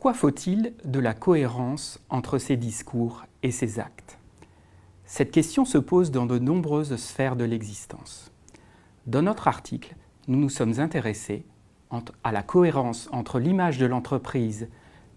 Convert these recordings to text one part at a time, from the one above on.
Pourquoi faut-il de la cohérence entre ses discours et ses actes? Cette question se pose dans de nombreuses sphères de l'existence. Dans notre article, nous nous sommes intéressés à la cohérence entre l'image de l'entreprise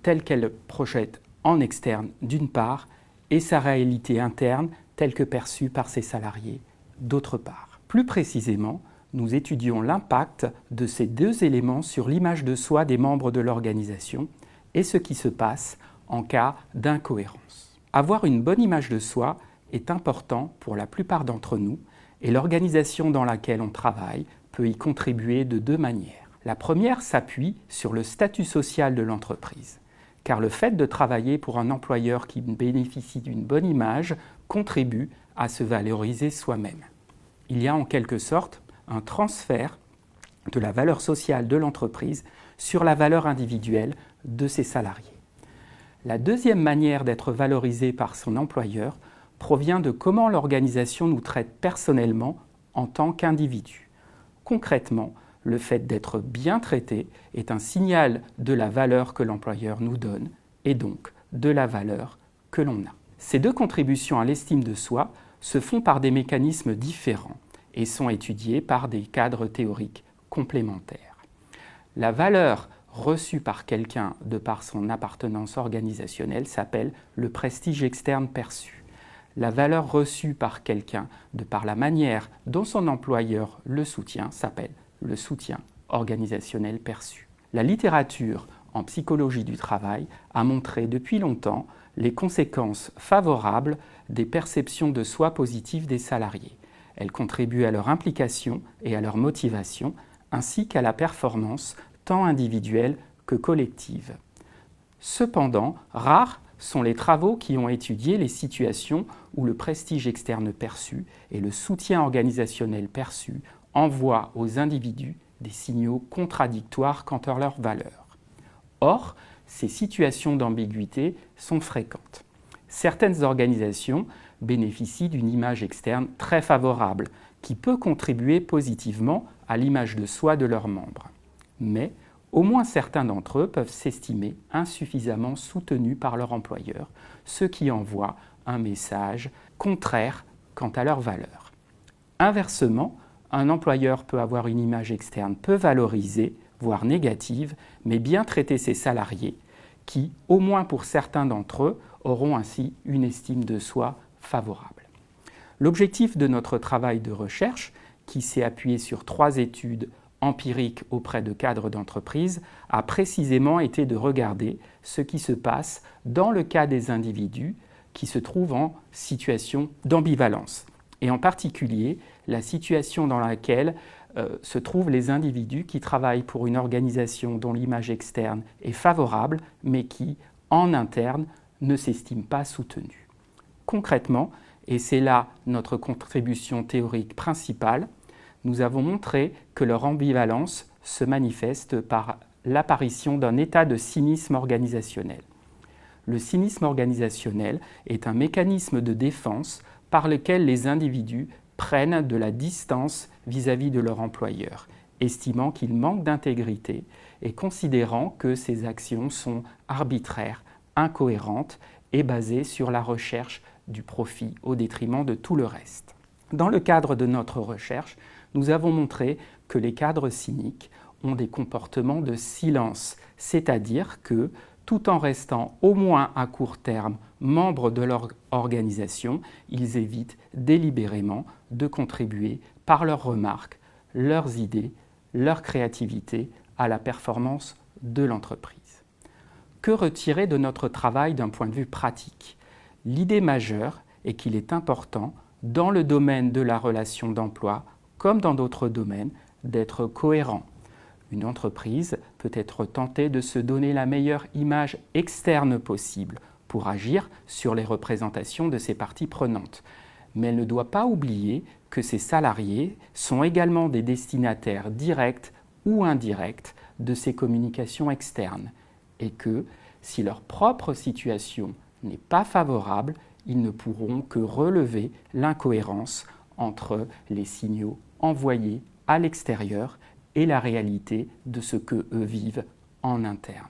telle qu'elle projette en externe d'une part et sa réalité interne telle que perçue par ses salariés d'autre part. Plus précisément, nous étudions l'impact de ces deux éléments sur l'image de soi des membres de l'organisation et ce qui se passe en cas d'incohérence. Avoir une bonne image de soi est important pour la plupart d'entre nous et l'organisation dans laquelle on travaille peut y contribuer de deux manières. La première s'appuie sur le statut social de l'entreprise, car le fait de travailler pour un employeur qui bénéficie d'une bonne image contribue à se valoriser soi-même. Il y a en quelque sorte un transfert de la valeur sociale de l'entreprise sur la valeur individuelle de ses salariés. La deuxième manière d'être valorisé par son employeur provient de comment l'organisation nous traite personnellement en tant qu'individu. Concrètement, le fait d'être bien traité est un signal de la valeur que l'employeur nous donne et donc de la valeur que l'on a. Ces deux contributions à l'estime de soi se font par des mécanismes différents et sont étudiés par des cadres théoriques complémentaires. La valeur reçue par quelqu'un de par son appartenance organisationnelle s'appelle le prestige externe perçu. La valeur reçue par quelqu'un de par la manière dont son employeur le soutient s'appelle le soutien organisationnel perçu. La littérature en psychologie du travail a montré depuis longtemps les conséquences favorables des perceptions de soi positives des salariés. Elles contribuent à leur implication et à leur motivation, ainsi qu'à la performance tant individuelle que collective. Cependant, rares sont les travaux qui ont étudié les situations où le prestige externe perçu et le soutien organisationnel perçu envoient aux individus des signaux contradictoires quant à leur valeur. Or, ces situations d'ambiguïté sont fréquentes. Certaines organisations bénéficient d'une image externe très favorable qui peut contribuer positivement à l'image de soi de leurs membres. Mais au moins certains d'entre eux peuvent s'estimer insuffisamment soutenus par leur employeur, ce qui envoie un message contraire quant à leur valeur. Inversement, un employeur peut avoir une image externe peu valorisée, voire négative, mais bien traiter ses salariés, qui, au moins pour certains d'entre eux, auront ainsi une estime de soi favorable. L'objectif de notre travail de recherche, qui s'est appuyé sur 3 études empiriques auprès de cadres d'entreprise, a précisément été de regarder ce qui se passe dans le cas des individus qui se trouvent en situation d'ambivalence, et en particulier la situation dans laquelle se trouvent les individus qui travaillent pour une organisation dont l'image externe est favorable, mais qui, en interne, ne s'estiment pas soutenus. Concrètement, et c'est là notre contribution théorique principale, nous avons montré que leur ambivalence se manifeste par l'apparition d'un état de cynisme organisationnel. Le cynisme organisationnel est un mécanisme de défense par lequel les individus prennent de la distance vis-à-vis de leur employeur, estimant qu'il manque d'intégrité et considérant que ses actions sont arbitraires, incohérentes et basées sur la recherche du profit au détriment de tout le reste. Dans le cadre de notre recherche, nous avons montré que les cadres cyniques ont des comportements de silence, c'est-à-dire que, tout en restant au moins à court terme membres de leur organisation, ils évitent délibérément de contribuer par leurs remarques, leurs idées, leur créativité à la performance de l'entreprise. Que retirer de notre travail d'un point de vue pratique? L'idée majeure est qu'il est important, dans le domaine de la relation d'emploi, comme dans d'autres domaines, d'être cohérent. Une entreprise peut être tentée de se donner la meilleure image externe possible pour agir sur les représentations de ses parties prenantes. Mais elle ne doit pas oublier que ses salariés sont également des destinataires directs ou indirects de ces communications externes et que, si leur propre situation n'est pas favorable, ils ne pourront que relever l'incohérence entre les signaux envoyés à l'extérieur et la réalité de ce qu'eux vivent en interne.